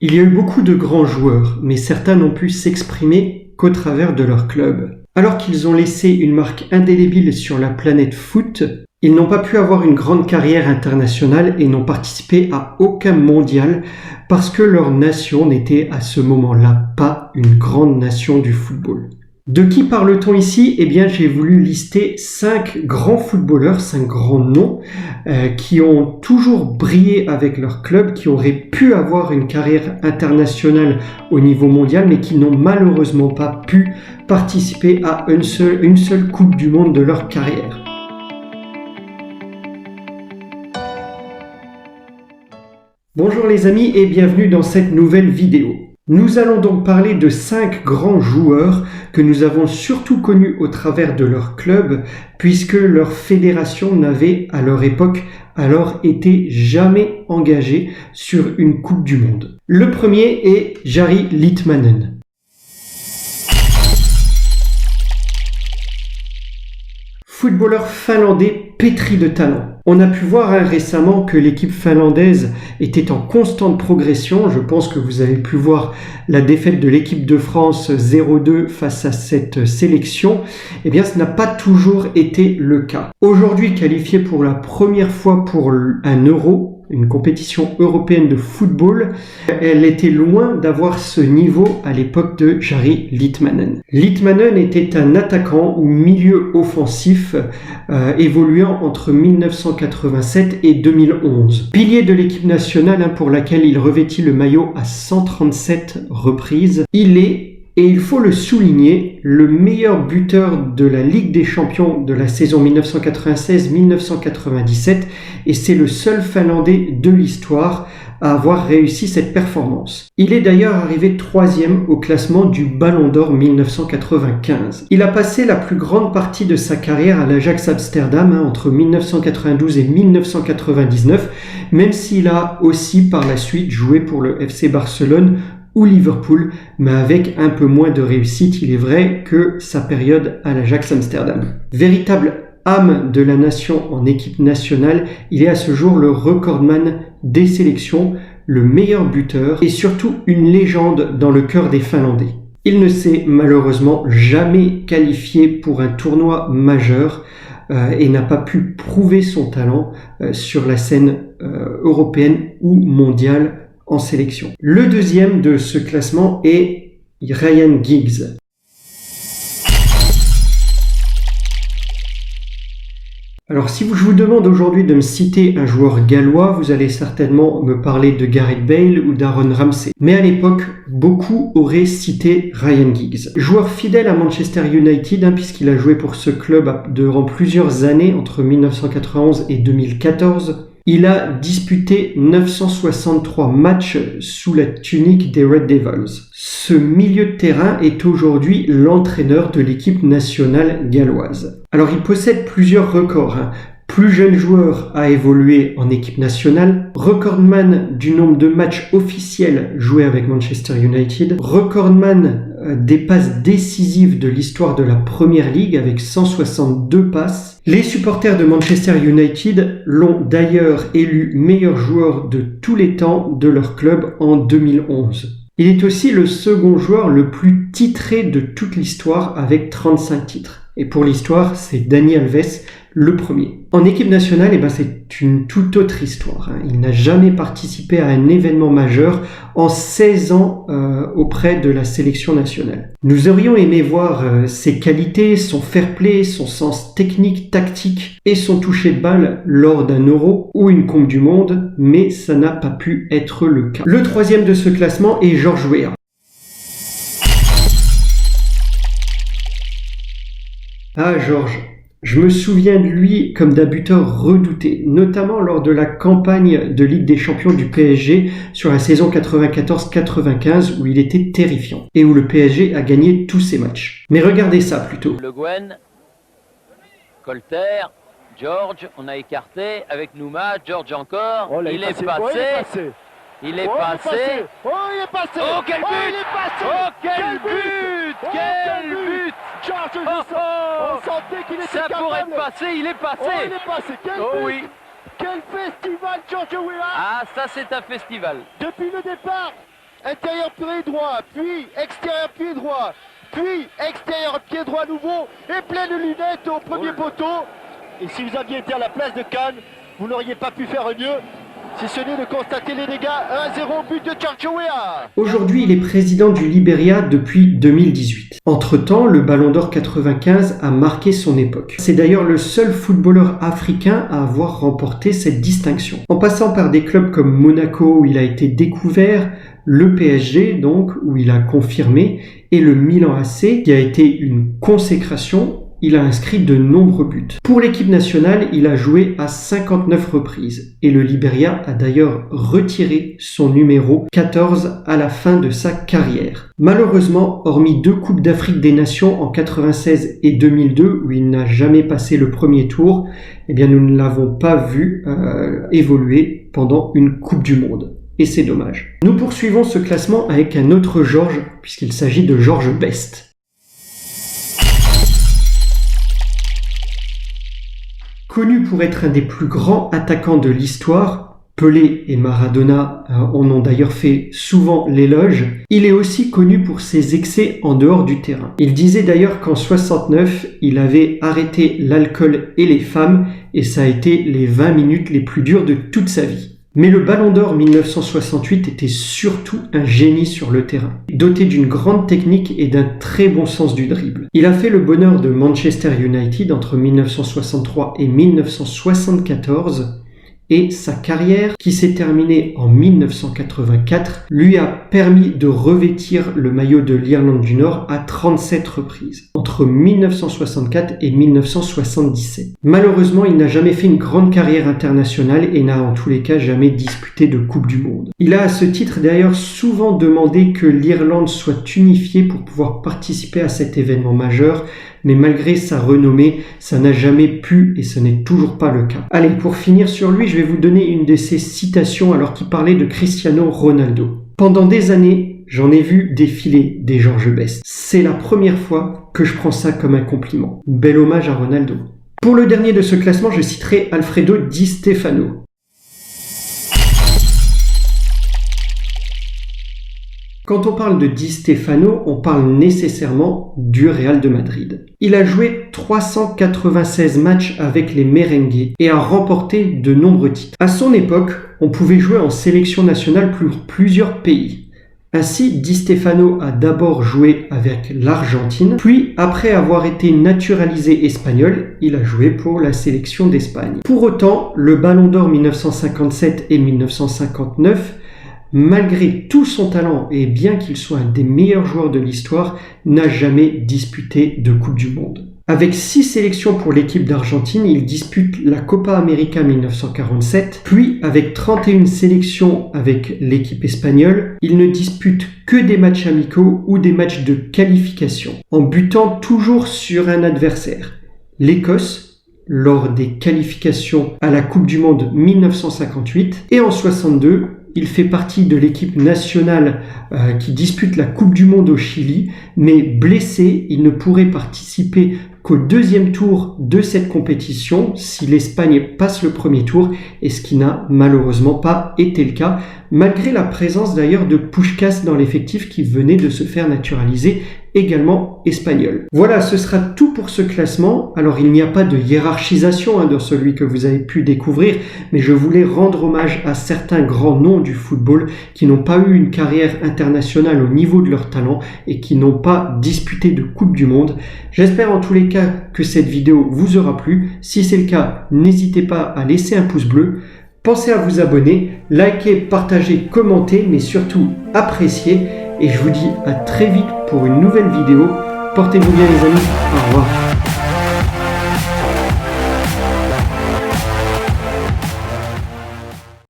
Il y a eu beaucoup de grands joueurs, mais certains n'ont pu s'exprimer qu'au travers de leur club. Alors qu'ils ont laissé une marque indélébile sur la planète foot, ils n'ont pas pu avoir une grande carrière internationale et n'ont participé à aucun mondial parce que leur nation n'était à ce moment-là pas une grande nation du football. De qui parle-t-on ici? Eh bien, j'ai voulu lister 5 grands footballeurs, 5 grands noms qui ont toujours brillé avec leur club, qui auraient pu avoir une carrière internationale au niveau mondial, mais qui n'ont malheureusement pas pu participer à une seule Coupe du Monde de leur carrière. Bonjour les amis et bienvenue dans cette nouvelle vidéo. Nous allons donc parler de 5 grands joueurs que nous avons surtout connus au travers de leur club puisque leur fédération n'avait à leur époque alors été jamais engagée sur une Coupe du Monde. Le premier est Jari Litmanen. Footballeur finlandais pétri de talent. On a pu voir récemment que l'équipe finlandaise était en constante progression. Je pense que vous avez pu voir la défaite de l'équipe de France 0-2 face à cette sélection. Eh bien, ce n'a pas toujours été le cas. Aujourd'hui qualifié pour la première fois pour un Euro, une compétition européenne de football, elle était loin d'avoir ce niveau à l'époque de Jari Litmanen. Litmanen était un attaquant ou milieu offensif évoluant entre 1987 et 2011. Pilier de l'équipe nationale pour laquelle il revêtit le maillot à 137 reprises, il est, et il faut le souligner, le meilleur buteur de la Ligue des Champions de la saison 1996-1997 et c'est le seul Finlandais de l'histoire à avoir réussi cette performance. Il est d'ailleurs arrivé 3e au classement du Ballon d'Or 1995. Il a passé la plus grande partie de sa carrière à l'Ajax Amsterdam entre 1992 et 1999, même s'il a aussi par la suite joué pour le FC Barcelone ou Liverpool, mais avec un peu moins de réussite, il est vrai, que sa période à l'Ajax Amsterdam. Véritable âme de la nation en équipe nationale, il est à ce jour le recordman des sélections, le meilleur buteur et surtout une légende dans le cœur des Finlandais. Il ne s'est malheureusement jamais qualifié pour un tournoi majeur et n'a pas pu prouver son talent sur la scène européenne ou mondiale en sélection. Le deuxième de ce classement est Ryan Giggs. Alors si je vous demande aujourd'hui de me citer un joueur gallois, vous allez certainement me parler de Gareth Bale ou d'Aaron Ramsey. Mais à l'époque, beaucoup auraient cité Ryan Giggs. Joueur fidèle à Manchester United, puisqu'il a joué pour ce club durant plusieurs années, entre 1991 et 2014. Il a disputé 963 matchs sous la tunique des Red Devils. Ce milieu de terrain est aujourd'hui l'entraîneur de l'équipe nationale galloise. Alors il possède plusieurs records. Plus jeune joueur à évoluer en équipe nationale, recordman du nombre de matchs officiels joués avec Manchester United, recordman des passes décisives de l'histoire de la Première Ligue avec 162 passes. Les supporters de Manchester United l'ont d'ailleurs élu meilleur joueur de tous les temps de leur club en 2011. Il est aussi le second joueur le plus titré de toute l'histoire avec 35 titres. Et pour l'histoire, c'est Dani Alves, le premier. En équipe nationale, c'est une toute autre histoire. Il n'a jamais participé à un événement majeur en 16 ans auprès de la sélection nationale. Nous aurions aimé voir ses qualités, son fair play, son sens technique, tactique et son toucher de balle lors d'un Euro ou une Coupe du Monde, mais ça n'a pas pu être le cas. Le troisième de ce classement est George Weah. Ah Georges, je me souviens de lui comme d'un buteur redouté, notamment lors de la campagne de Ligue des Champions du PSG sur la saison 94-95 où il était terrifiant et où le PSG a gagné tous ses matchs. Mais regardez ça plutôt. Le Gwen, Colter, George, on a écarté avec Nouma, George encore, oh là, il est passé. Il est passé. Oh, il est passé. Oh, quel but. Il est passé. Oh, quel but. Quel but. George, on sentait qu'il était ça capable. pourrait passer, il est passé. Oh, il est passé. Quel oh but. Oui. Quel festival, George Weah. Ah, ça c'est un festival. Depuis le départ, intérieur pied droit, puis extérieur pied droit, puis extérieur pied droit nouveau, et plein de lunettes au premier poteau. Et si vous aviez été à la place de Cannes, vous n'auriez pas pu faire mieux, si ce n'est de constater les dégâts. 1-0, but de George Weah. Aujourd'hui, il est président du Liberia depuis 2018. Entre-temps, le Ballon d'Or 95 a marqué son époque. C'est d'ailleurs le seul footballeur africain à avoir remporté cette distinction. En passant par des clubs comme Monaco, où il a été découvert, le PSG, donc, où il a confirmé, et le Milan AC, qui a été une consécration. Il a inscrit de nombreux buts. Pour l'équipe nationale, il a joué à 59 reprises et le Liberia a d'ailleurs retiré son numéro 14 à la fin de sa carrière. Malheureusement, hormis 2 Coupes d'Afrique des Nations en 96 et 2002 où il n'a jamais passé le premier tour, eh bien nous ne l'avons pas vu évoluer pendant une Coupe du Monde. Et c'est dommage. Nous poursuivons ce classement avec un autre George puisqu'il s'agit de George Best. Connu pour être un des plus grands attaquants de l'histoire, Pelé et Maradona en ont d'ailleurs fait souvent l'éloge, il est aussi connu pour ses excès en dehors du terrain. Il disait d'ailleurs qu'en 69, il avait arrêté l'alcool et les femmes et ça a été les 20 minutes les plus dures de toute sa vie. Mais le Ballon d'Or 1968 était surtout un génie sur le terrain, doté d'une grande technique et d'un très bon sens du dribble. Il a fait le bonheur de Manchester United entre 1963 et 1974 et sa carrière, qui s'est terminée en 1984, lui a permis de revêtir le maillot de l'Irlande du Nord à 37 reprises, entre 1964 et 1977. Malheureusement, il n'a jamais fait une grande carrière internationale et n'a en tous les cas jamais disputé de Coupe du Monde. Il a à ce titre d'ailleurs souvent demandé que l'Irlande soit unifiée pour pouvoir participer à cet événement majeur, mais malgré sa renommée, ça n'a jamais pu et ce n'est toujours pas le cas. Allez, pour finir sur lui, je vais vous donner une de ses citations alors qu'il parlait de Cristiano Ronaldo. Pendant des années, j'en ai vu défiler des George Best. C'est la première fois que je prends ça comme un compliment. Bel hommage à Ronaldo. Pour le dernier de ce classement, je citerai Alfredo Di Stefano. Quand on parle de Di Stefano, on parle nécessairement du Real de Madrid. Il a joué 396 matchs avec les Merengues et a remporté de nombreux titres. À son époque, on pouvait jouer en sélection nationale pour plusieurs pays. Ainsi, Di Stefano a d'abord joué avec l'Argentine, puis après avoir été naturalisé espagnol, il a joué pour la sélection d'Espagne. Pour autant, le Ballon d'Or 1957 et 1959, malgré tout son talent et bien qu'il soit un des meilleurs joueurs de l'histoire, n'a jamais disputé de Coupe du Monde. Avec 6 sélections pour l'équipe d'Argentine, il dispute la Copa América 1947, puis avec 31 sélections avec l'équipe espagnole, il ne dispute que des matchs amicaux ou des matchs de qualification, en butant toujours sur un adversaire. L'Écosse, lors des qualifications à la Coupe du Monde 1958, et en 62, il fait partie de l'équipe nationale qui dispute la Coupe du Monde au Chili, mais blessé, il ne pourrait participer qu'au deuxième tour de cette compétition si l'Espagne passe le premier tour, et ce qui n'a malheureusement pas été le cas, malgré la présence d'ailleurs de Puskás dans l'effectif qui venait de se faire naturaliser également espagnol. Voilà, ce sera tout pour ce classement. Alors il n'y a pas de hiérarchisation dans celui que vous avez pu découvrir, mais je voulais rendre hommage à certains grands noms du football qui n'ont pas eu une carrière internationale au niveau de leur talent et qui n'ont pas disputé de Coupe du Monde. J'espère en tous les cas que cette vidéo vous aura plu. Si c'est le cas, n'hésitez pas à laisser un pouce bleu. Pensez à vous abonner, liker, partager, commenter, mais surtout apprécier. Et je vous dis à très vite pour une nouvelle vidéo. Portez-vous bien les amis. Au revoir.